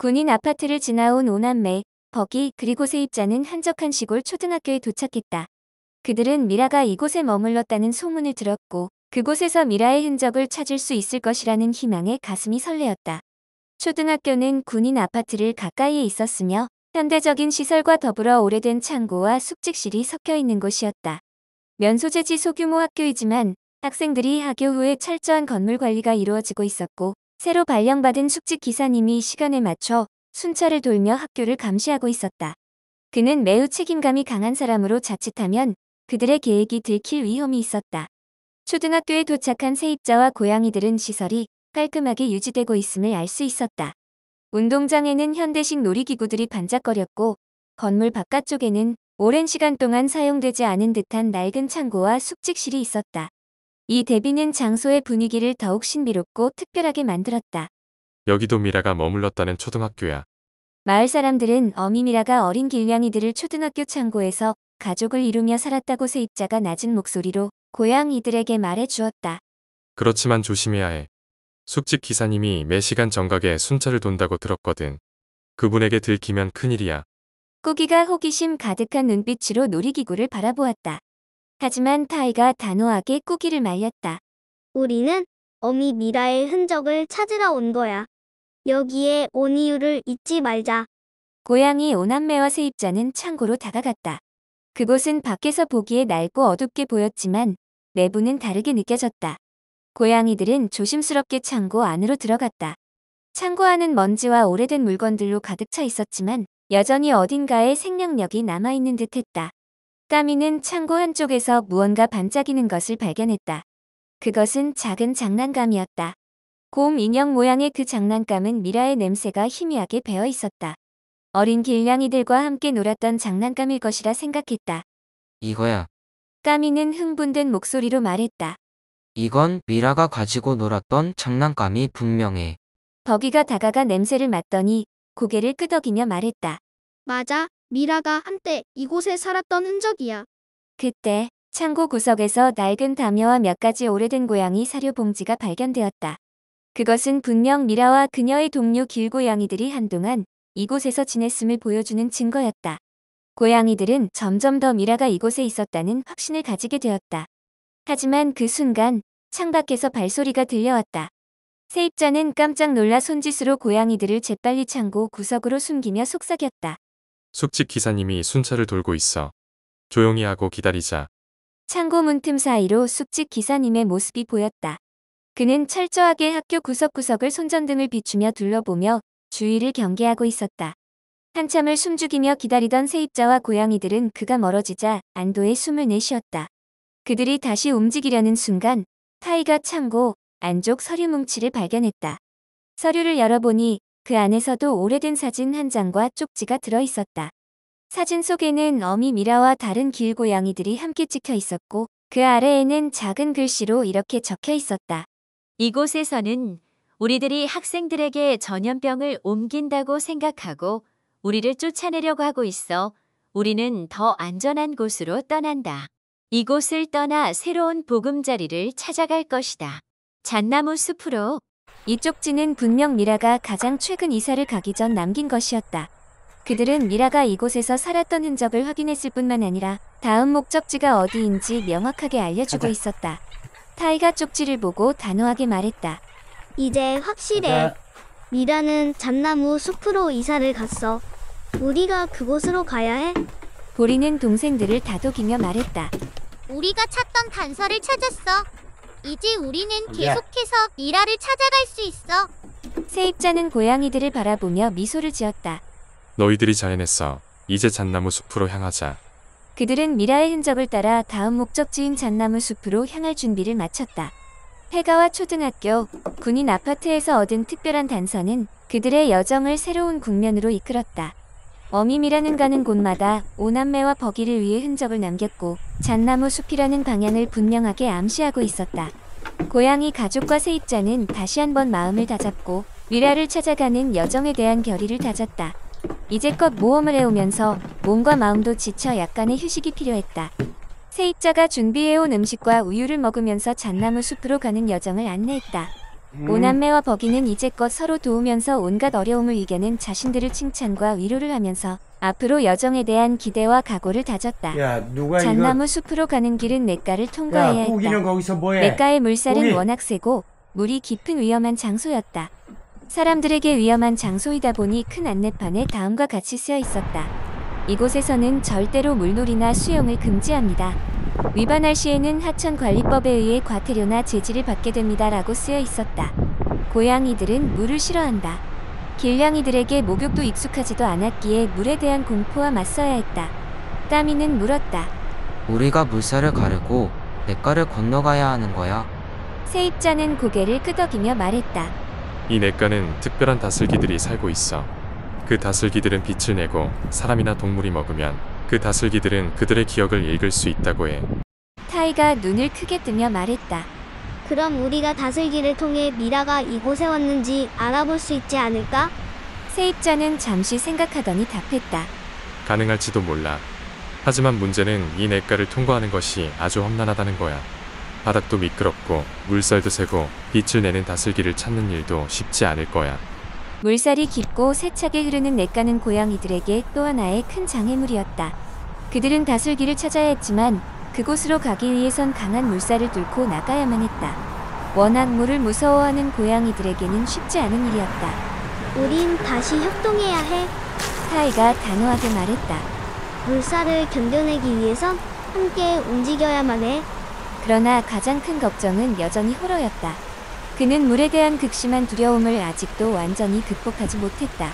군인 아파트를 지나온 오남매, 버기 그리고 세입자는 한적한 시골 초등학교에 도착했다. 그들은 미라가 이곳에 머물렀다는 소문을 들었고 그곳에서 미라의 흔적을 찾을 수 있을 것이라는 희망에 가슴이 설레었다. 초등학교는 군인 아파트를 가까이에 있었으며 현대적인 시설과 더불어 오래된 창고와 숙직실이 섞여 있는 곳이었다. 면소재지 소규모 학교이지만 학생들이 하교 후에 철저한 건물 관리가 이루어지고 있었고 새로 발령받은 숙직 기사님이 시간에 맞춰 순찰을 돌며 학교를 감시하고 있었다. 그는 매우 책임감이 강한 사람으로 자칫하면 그들의 계획이 들킬 위험이 있었다. 초등학교에 도착한 세입자와 고양이들은 시설이 깔끔하게 유지되고 있음을 알 수 있었다. 운동장에는 현대식 놀이기구들이 반짝거렸고 건물 바깥쪽에는 오랜 시간 동안 사용되지 않은 듯한 낡은 창고와 숙직실이 있었다. 이 대비는 장소의 분위기를 더욱 신비롭고 특별하게 만들었다. 여기도 미라가 머물렀다는 초등학교야. 마을 사람들은 어미 미라가 어린 길냥이들을 초등학교 창고에서 가족을 이루며 살았다고 세입자가 낮은 목소리로 고양이들에게 말해 주었다. 그렇지만 조심해야 해. 숙직 기사님이 매 시간 정각에 순찰을 돈다고 들었거든. 그분에게 들키면 큰일이야. 꾸기가 호기심 가득한 눈빛으로 놀이기구를 바라보았다. 하지만 타이가 단호하게 꾸기를 말렸다. 우리는 어미 미라의 흔적을 찾으러 온 거야. 여기에 온 이유를 잊지 말자. 고양이 오남매와 세입자는 창고로 다가갔다. 그곳은 밖에서 보기에 낡고 어둡게 보였지만 내부는 다르게 느껴졌다. 고양이들은 조심스럽게 창고 안으로 들어갔다. 창고 안은 먼지와 오래된 물건들로 가득 차 있었지만 여전히 어딘가에 생명력이 남아있는 듯했다. 까미는 창고 한쪽에서 무언가 반짝이는 것을 발견했다. 그것은 작은 장난감이었다. 곰 인형 모양의 그 장난감은 미라의 냄새가 희미하게 배어 있었다. 어린 길냥이들과 함께 놀았던 장난감일 것이라 생각했다. 이거야. 까미는 흥분된 목소리로 말했다. 이건 미라가 가지고 놀았던 장난감이 분명해. 버기가 다가가 냄새를 맡더니 고개를 끄덕이며 말했다. 맞아. 미라가 한때 이곳에 살았던 흔적이야. 그때 창고 구석에서 낡은 담요와 몇 가지 오래된 고양이 사료 봉지가 발견되었다. 그것은 분명 미라와 그녀의 동료 길고양이들이 한동안 이곳에서 지냈음을 보여주는 증거였다. 고양이들은 점점 더 미라가 이곳에 있었다는 확신을 가지게 되었다. 하지만 그 순간 창밖에서 발소리가 들려왔다. 세입자는 깜짝 놀라 손짓으로 고양이들을 재빨리 창고 구석으로 숨기며 속삭였다. 숙직 기사님이 순찰을 돌고 있어. 조용히 하고 기다리자. 창고 문틈 사이로 숙직 기사님의 모습이 보였다. 그는 철저하게 학교 구석구석을 손전등을 비추며 둘러보며 주위를 경계하고 있었다. 한참을 숨죽이며 기다리던 세입자와 고양이들은 그가 멀어지자 안도의 숨을 내쉬었다. 그들이 다시 움직이려는 순간 타이가 창고 안쪽 서류 뭉치를 발견했다. 서류를 열어보니 그 안에서도 오래된 사진 한 장과 쪽지가 들어있었다. 사진 속에는 어미 미라와 다른 길고양이들이 함께 찍혀 있었고 그 아래에는 작은 글씨로 이렇게 적혀 있었다. 이곳에서는 우리들이 학생들에게 전염병을 옮긴다고 생각하고 우리를 쫓아내려고 하고 있어. 우리는 더 안전한 곳으로 떠난다. 이곳을 떠나 새로운 보금자리를 찾아갈 것이다. 잣나무 숲으로. 이 쪽지는 분명 미라가 가장 최근 이사를 가기 전 남긴 것이었다. 그들은 미라가 이곳에서 살았던 흔적을 확인했을 뿐만 아니라 다음 목적지가 어디인지 명확하게 알려주고 있었다. 타이가 쪽지를 보고 단호하게 말했다. 이제 확실해. 미라는 잣나무 숲으로 이사를 갔어. 우리가 그곳으로 가야 해. 보리는 동생들을 다독이며 말했다. 우리가 찾던 단서를 찾았어. 이제 우리는 계속해서 미라를 찾아갈 수 있어. 세입자는 고양이들을 바라보며 미소를 지었다. 너희들이 잘 해냈어. 이제 잣나무 숲으로 향하자. 그들은 미라의 흔적을 따라 다음 목적지인 잣나무 숲으로 향할 준비를 마쳤다. 폐가와 초등학교, 군인 아파트에서 얻은 특별한 단서는 그들의 여정을 새로운 국면으로 이끌었다. 어미 미라는 가는 곳마다 오남매와 버기를 위해 흔적을 남겼고 잣나무 숲이라는 방향을 분명하게 암시하고 있었다. 고양이 가족과 세입자는 다시 한번 마음을 다잡고 미라를 찾아가는 여정에 대한 결의를 다졌다. 이제껏 모험을 해오면서 몸과 마음도 지쳐 약간의 휴식이 필요했다. 세입자가 준비해온 음식과 우유를 먹으면서 잣나무 숲으로 가는 여정을 안내했다. 오남매와 버기는 이제껏 서로 도우면서 온갖 어려움을 이겨낸 자신들을 칭찬과 위로를 하면서 앞으로 여정에 대한 기대와 각오를 다졌다. 야, 누가 이거 잣나무 숲으로 가는 길은 냇가를 통과해야 야, 꾸기는 했다. 거기서 뭐해? 냇가의 물살은 꾸기. 워낙 세고 물이 깊은 위험한 장소였다. 사람들에게 위험한 장소이다 보니 큰 안내판에 다음과 같이 쓰여 있었다. 이곳에서는 절대로 물놀이나 수영을 금지합니다. 위반할 시에는 하천관리법에 의해 과태료나 제지를 받게 됩니다. 라고 쓰여 있었다. 고양이들은 물을 싫어한다. 길냥이들에게 목욕도 익숙하지도 않았기에 물에 대한 공포와 맞서야 했다. 까미는 물었다. 우리가 물살을 가르고 냇가를 건너가야 하는 거야. 세입자는 고개를 끄덕이며 말했다. 이 냇가는 특별한 다슬기들이 살고 있어. 그 다슬기들은 빛을 내고 사람이나 동물이 먹으면 그 다슬기들은 그들의 기억을 읽을 수 있다고 해. 타이가 눈을 크게 뜨며 말했다. 그럼 우리가 다슬기를 통해 미라가 이곳에 왔는지 알아볼 수 있지 않을까? 세입자는 잠시 생각하더니 답했다. 가능할지도 몰라. 하지만 문제는 이 냇가를 통과하는 것이 아주 험난하다는 거야. 바닥도 미끄럽고 물살도 세고 빛을 내는 다슬기를 찾는 일도 쉽지 않을 거야. 물살이 깊고 세차게 흐르는 냇가는 고양이들에게 또 하나의 큰 장애물이었다. 그들은 다슬기를 찾아야 했지만 그곳으로 가기 위해선 강한 물살을 뚫고 나가야만 했다. 워낙 물을 무서워하는 고양이들에게는 쉽지 않은 일이었다. 우린 다시 협동해야 해. 타이가 단호하게 말했다. 물살을 견뎌내기 위해선 함께 움직여야만 해. 그러나 가장 큰 걱정은 여전히 호러였다. 그는 물에 대한 극심한 두려움을 아직도 완전히 극복하지 못했다.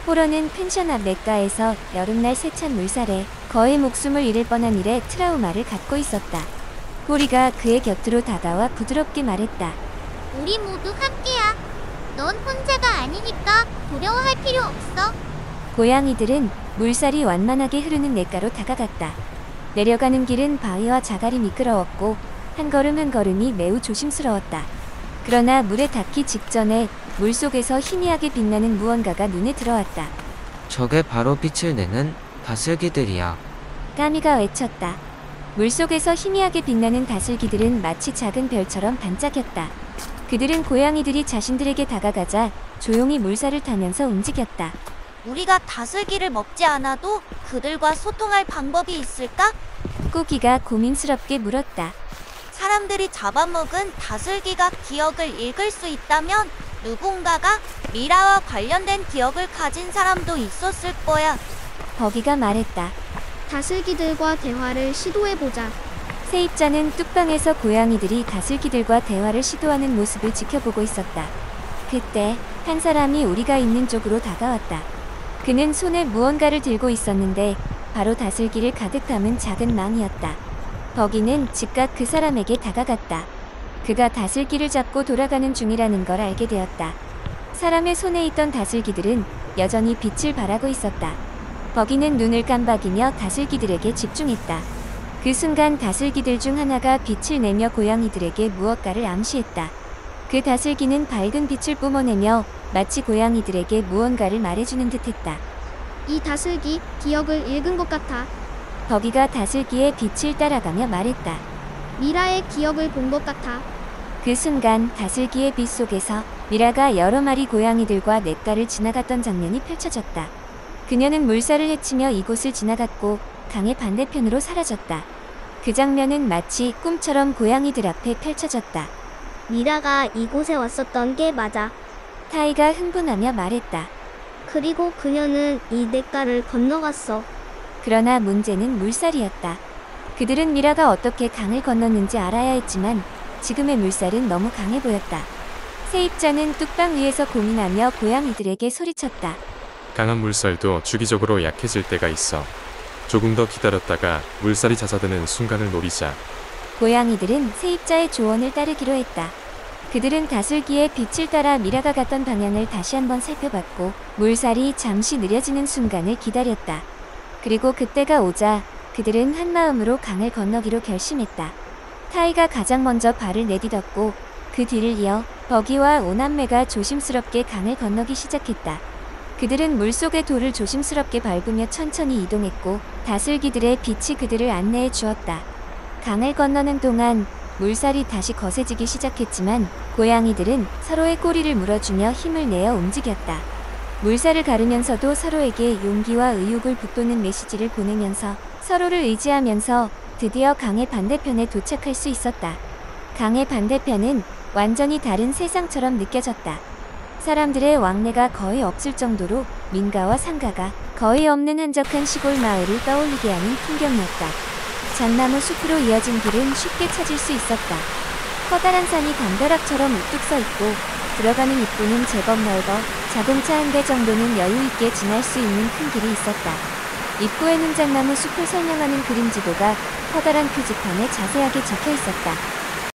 호러는 펜션 앞 냇가에서 여름날 세찬 물살에 거의 목숨을 잃을 뻔한 일에 트라우마를 갖고 있었다. 호리가 그의 곁으로 다가와 부드럽게 말했다. 우리 모두 함께야. 넌 혼자가 아니니까 두려워할 필요 없어. 고양이들은 물살이 완만하게 흐르는 냇가로 다가갔다. 내려가는 길은 바위와 자갈이 미끄러웠고 한 걸음 한 걸음이 매우 조심스러웠다. 그러나 물에 닿기 직전에 물속에서 희미하게 빛나는 무언가가 눈에 들어왔다. 저게 바로 빛을 내는 다슬기들이야. 까미가 외쳤다. 물속에서 희미하게 빛나는 다슬기들은 마치 작은 별처럼 반짝였다. 그들은 고양이들이 자신들에게 다가가자 조용히 물살을 타면서 움직였다. 우리가 다슬기를 먹지 않아도 그들과 소통할 방법이 있을까? 꾸기가 고민스럽게 물었다. 사람들이 잡아먹은 다슬기가 기억을 읽을 수 있다면 누군가가 미라와 관련된 기억을 가진 사람도 있었을 거야. 버기가 말했다. 다슬기들과 대화를 시도해보자. 세입자는 뚝방에서 고양이들이 다슬기들과 대화를 시도하는 모습을 지켜보고 있었다. 그때 한 사람이 우리가 있는 쪽으로 다가왔다. 그는 손에 무언가를 들고 있었는데 바로 다슬기를 가득 담은 작은 망이었다. 버기는 즉각 그 사람에게 다가갔다. 그가 다슬기를 잡고 돌아가는 중이라는 걸 알게 되었다. 사람의 손에 있던 다슬기들은 여전히 빛을 발하고 있었다. 버기는 눈을 깜박이며 다슬기들에게 집중했다. 그 순간 다슬기들 중 하나가 빛을 내며 고양이들에게 무엇가를 암시했다. 그 다슬기는 밝은 빛을 뿜어내며 마치 고양이들에게 무언가를 말해주는 듯했다. 이 다슬기 기억을 읽은 것 같아. 버기가 다슬기의 빛을 따라가며 말했다. 미라의 기억을 본 것 같아. 그 순간 다슬기의 빛 속에서 미라가 여러 마리 고양이들과 냇가를 지나갔던 장면이 펼쳐졌다. 그녀는 물살을 헤치며 이곳을 지나갔고 강의 반대편으로 사라졌다. 그 장면은 마치 꿈처럼 고양이들 앞에 펼쳐졌다. 미라가 이곳에 왔었던 게 맞아. 타이가 흥분하며 말했다. 그리고 그녀는 이 냇가를 건너갔어. 그러나 문제는 물살이었다. 그들은 미라가 어떻게 강을 건넜는지 알아야 했지만 지금의 물살은 너무 강해 보였다. 세입자는 뚝방 위에서 고민하며 고양이들에게 소리쳤다. 강한 물살도 주기적으로 약해질 때가 있어. 조금 더 기다렸다가 물살이 잦아드는 순간을 노리자. 고양이들은 세입자의 조언을 따르기로 했다. 그들은 다슬기의 빛을 따라 미라가 갔던 방향을 다시 한번 살펴봤고 물살이 잠시 느려지는 순간을 기다렸다. 그리고 그때가 오자 그들은 한마음으로 강을 건너기로 결심했다. 타이가 가장 먼저 발을 내딛었고 그 뒤를 이어 버기와 오남매가 조심스럽게 강을 건너기 시작했다. 그들은 물속의 돌을 조심스럽게 밟으며 천천히 이동했고 다슬기들의 빛이 그들을 안내해 주었다. 강을 건너는 동안 물살이 다시 거세지기 시작했지만 고양이들은 서로의 꼬리를 물어주며 힘을 내어 움직였다. 물살을 가르면서도 서로에게 용기와 의욕을 북돋는 메시지를 보내면서 서로를 의지하면서 드디어 강의 반대편에 도착할 수 있었다. 강의 반대편은 완전히 다른 세상처럼 느껴졌다. 사람들의 왕래가 거의 없을 정도로 민가와 상가가 거의 없는 한적한 시골 마을을 떠올리게 하는 풍경이었다. 잣나무 숲으로 이어진 길은 쉽게 찾을 수 있었다. 커다란 산이 담벼락처럼 우뚝 서 있고 들어가는 입구는 제법 넓어 자동차 한 대 정도는 여유 있게 지날 수 있는 큰 길이 있었다. 입구에는 잣나무 숲을 설명하는 그림지도가 커다란 표지판에 자세하게 적혀 있었다.